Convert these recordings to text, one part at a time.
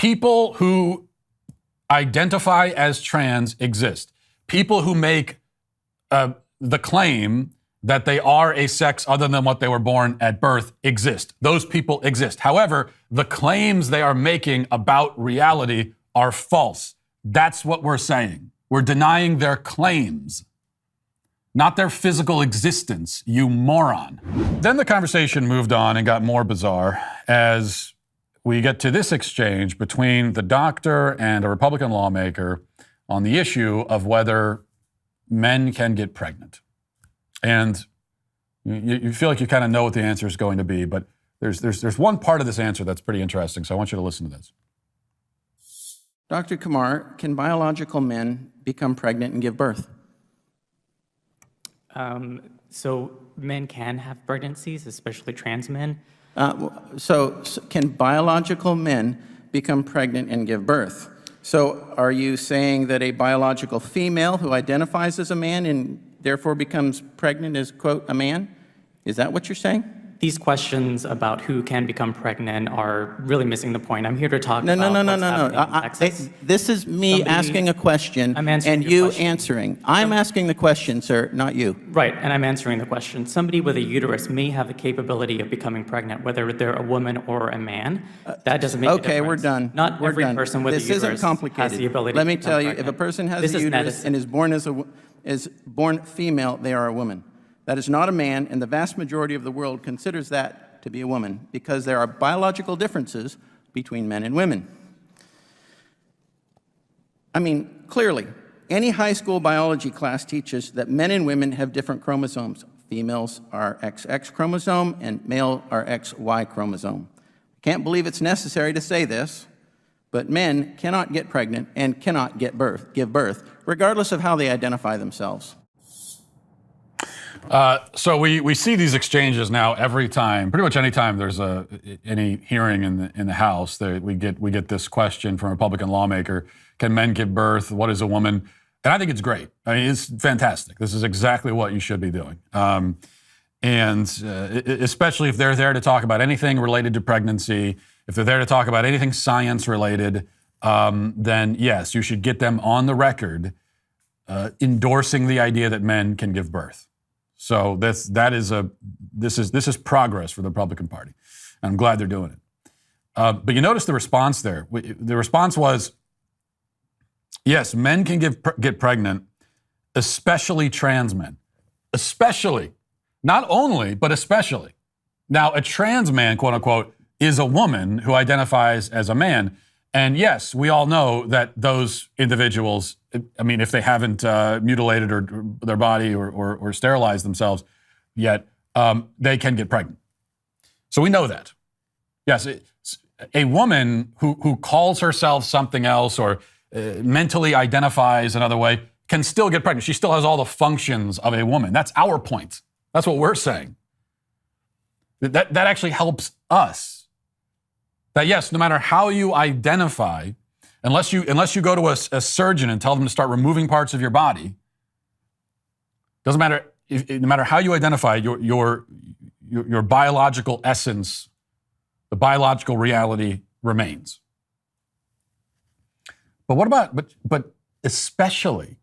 People who identify as trans exist. People who make the claim that they are a sex other than what they were born at birth exist. Those people exist. However, the claims they are making about reality are false. That's what we're saying. We're denying their claims, not their physical existence, you moron. Then the conversation moved on and got more bizarre as we get to this exchange between the doctor and a Republican lawmaker on the issue of whether men can get pregnant. And you feel like you kind of know what the answer is going to be, but there's one part of this answer that's pretty interesting, so I want you to listen to this. Dr. Kumar, can biological men become pregnant and give birth? So men can have pregnancies, especially trans men. So can biological men become pregnant and give birth? So are you saying that a biological female who identifies as a man and therefore becomes pregnant is, quote, a man? Is that what you're saying? These questions about who can become pregnant are really missing the point. I'm here to talk about what's happening in Texas. This is me asking a question and you answering. I'm asking the question, sir, not you. Right, and I'm answering the question. Somebody with a uterus may have the capability of becoming pregnant, whether they're a woman or a man. That doesn't make a difference. Okay, we're done. Not every person with a uterus isn't complicated. has the ability Let me to become tell you, pregnant. if a person has a uterus and is born female, they are a woman. That is not a man, and the vast majority of the world considers that to be a woman because there are biological differences between men and women. I mean, clearly, any high school biology class teaches that men and women have different chromosomes. Females are XX chromosome and male are XY chromosome. Can't believe it's necessary to say this, but men cannot get pregnant and cannot give birth, regardless of how they identify themselves. So we see these exchanges now every time, pretty much any time there's any hearing in the House, we get this question from a Republican lawmaker: can men give birth? What is a woman? And I think it's great. I mean, it's fantastic. This is exactly what you should be doing. Especially if they're there to talk about anything related to pregnancy, if they're there to talk about anything science related, then yes, you should get them on the record endorsing the idea that men can give birth. So this is progress for the Republican Party. And I'm glad they're doing it. But you notice the response there. The response was, yes, men can get pregnant, especially trans men. Especially. Not only, but especially. Now, a trans man, quote unquote, is a woman who identifies as a man. And yes, we all know that those individuals, I mean, if they haven't mutilated their body or sterilized themselves yet, they can get pregnant. So we know that. Yes, a woman who calls herself something else or mentally identifies another way can still get pregnant. She still has all the functions of a woman. That's our point. That's what we're saying. That actually helps us. That yes, no matter how you identify, unless you go to a surgeon and tell them to start removing parts of your body, doesn't matter. No matter how you identify, your biological essence, the biological reality remains. But what about but especially?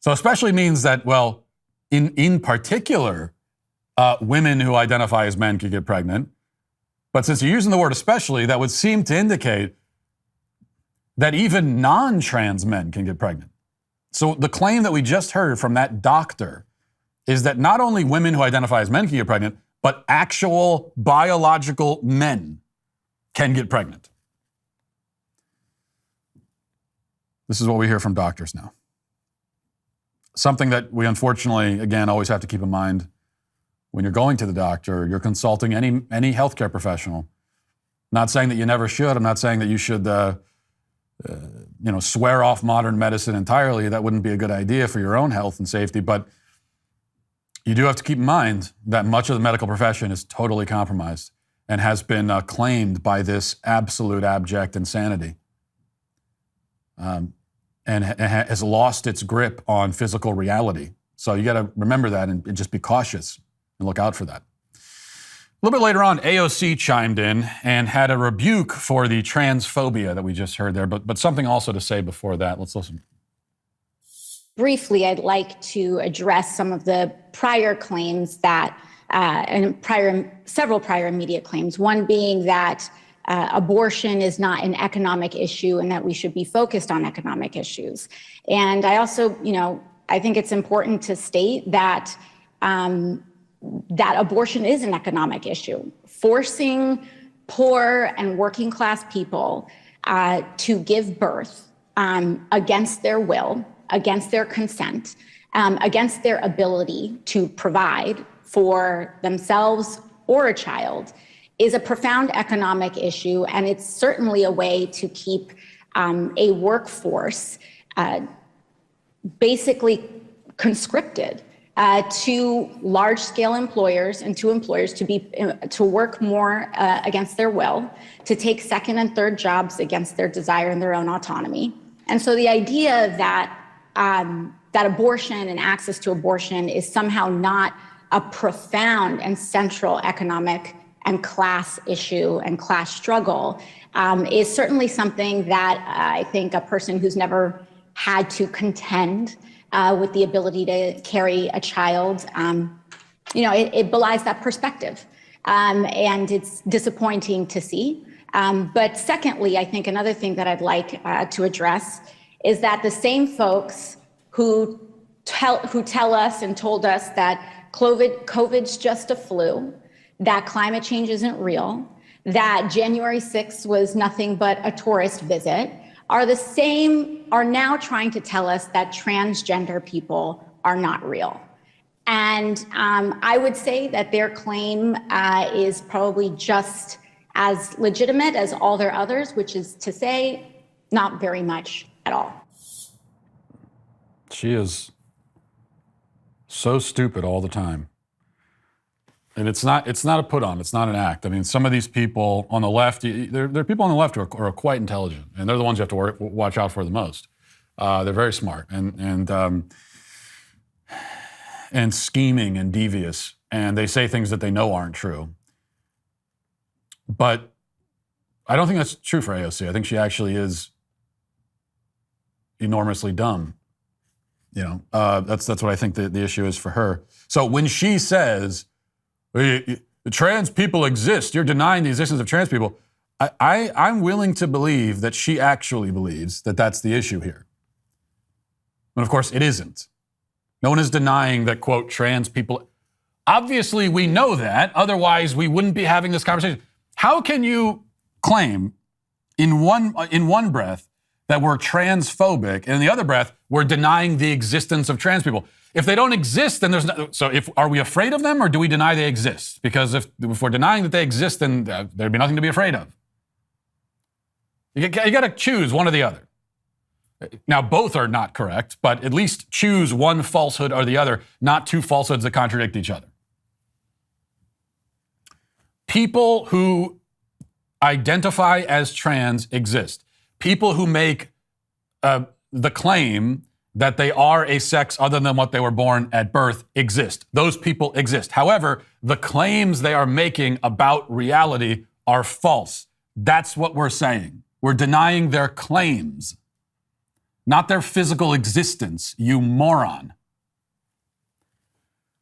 So especially means that, well, in particular, women who identify as men can get pregnant. But since you're using the word especially, that would seem to indicate that even non-trans men can get pregnant. So the claim that we just heard from that doctor is that not only women who identify as men can get pregnant, but actual biological men can get pregnant. This is what we hear from doctors now. Something that we unfortunately, again, always have to keep in mind when you're going to the doctor, you're consulting any healthcare professional. I'm not saying that you never should. I'm not saying that you should, swear off modern medicine entirely. That wouldn't be a good idea for your own health and safety. But you do have to keep in mind that much of the medical profession is totally compromised and has been claimed by this absolute abject insanity, and has lost its grip on physical reality. So you got to remember that and just be cautious and look out for that. little bit later on, AOC chimed in and had a rebuke for the transphobia that we just heard there, but something also to say before that. Let's listen. Briefly, I'd like to address some of the prior claims that, several prior media claims, one being that abortion is not an economic issue and that we should be focused on economic issues. And I also, I think it's important to state that that abortion is an economic issue. Forcing poor and working class people to give birth against their will, against their consent, against their ability to provide for themselves or a child is a profound economic issue. And it's certainly a way to keep a workforce basically conscripted to large-scale employers and to employers to work more against their will, to take second and third jobs against their desire and their own autonomy. And so the idea that that abortion and access to abortion is somehow not a profound and central economic and class issue and class struggle is certainly something that I think a person who's never had to contend with the ability to carry a child, it belies that perspective. And it's disappointing to see. But secondly, I think another thing that I'd like to address is that the same folks who tell us and told us that COVID's just a flu, that climate change isn't real, that January 6th was nothing but a tourist visit, are now trying to tell us that transgender people are not real. And I would say that their claim is probably just as legitimate as all their others, which is to say, not very much at all. She is so stupid all the time. And it's not a put on, it's not an act. I mean, some of these people on the left, there are people on the left who are quite intelligent, and they're the ones you have to watch out for the most. They're very smart and scheming and devious, and they say things that they know aren't true. But I don't think that's true for AOC. I think she actually is enormously dumb. That's what I think the issue is for her. So when she says, the trans people exist, you're denying the existence of trans people, I'm willing to believe that she actually believes that that's the issue here. But of course, it isn't. No one is denying that, quote, trans people. Obviously, we know that. Otherwise, we wouldn't be having this conversation. How can you claim in one breath that we're transphobic, and in the other breath, we're denying the existence of trans people? If they don't exist, then there's no. So, are we afraid of them, or do we deny they exist? Because if we're denying that they exist, then there'd be nothing to be afraid of. You got to choose one or the other. Now, both are not correct, but at least choose one falsehood or the other, not two falsehoods that contradict each other. People who identify as trans exist. People who make the claim that they are a sex other than what they were born at birth exist. Those people exist. However, the claims they are making about reality are false. That's what we're saying. We're denying their claims, not their physical existence, you moron.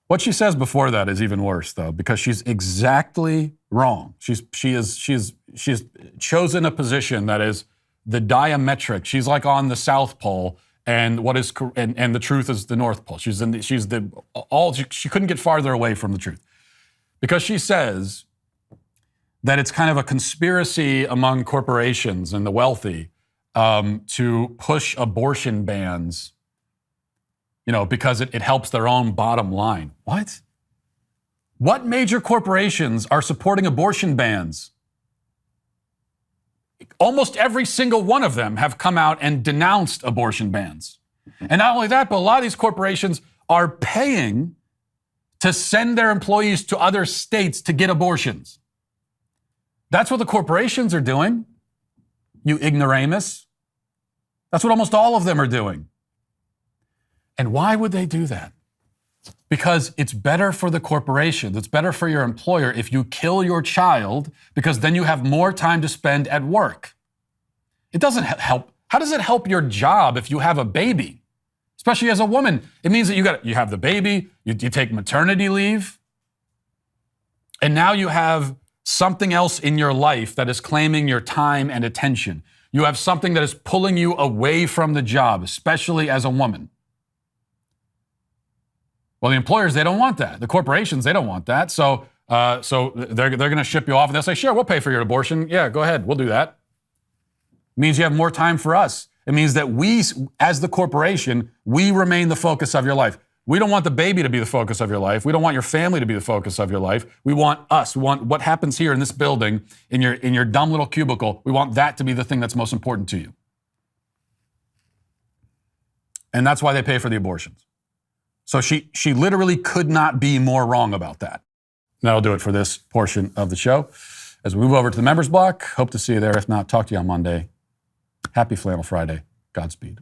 What she says before that is even worse, though, because she's exactly wrong. She has chosen a position that is the diametric. She's like on the South Pole, and and the truth is the North Pole. She couldn't get farther away from the truth, because she says that it's kind of a conspiracy among corporations and the wealthy to push abortion bans, because it helps their own bottom line. What? What major corporations are supporting abortion bans? Almost every single one of them have come out and denounced abortion bans. And not only that, but a lot of these corporations are paying to send their employees to other states to get abortions. That's what the corporations are doing, you ignoramus. That's what almost all of them are doing. And why would they do that? Because it's better for the corporation, it's better for your employer if you kill your child, because then you have more time to spend at work. It doesn't help. How does it help your job if you have a baby? Especially as a woman. It means that you have the baby, you take maternity leave, and now you have something else in your life that is claiming your time and attention. You have something that is pulling you away from the job, especially as a woman. Well, the employers, they don't want that. The corporations, they don't want that. So they're going to ship you off, and they'll say, sure, we'll pay for your abortion. Yeah, go ahead. We'll do that. It means you have more time for us. It means that we, as the corporation, we remain the focus of your life. We don't want the baby to be the focus of your life. We don't want your family to be the focus of your life. We want us. We want what happens here in this building, in your dumb little cubicle. We want that to be the thing that's most important to you. And that's why they pay for the abortions. So she literally could not be more wrong about that. That'll do it for this portion of the show. As we move over to the members block, hope to see you there. If not, talk to you on Monday. Happy Flannel Friday. Godspeed.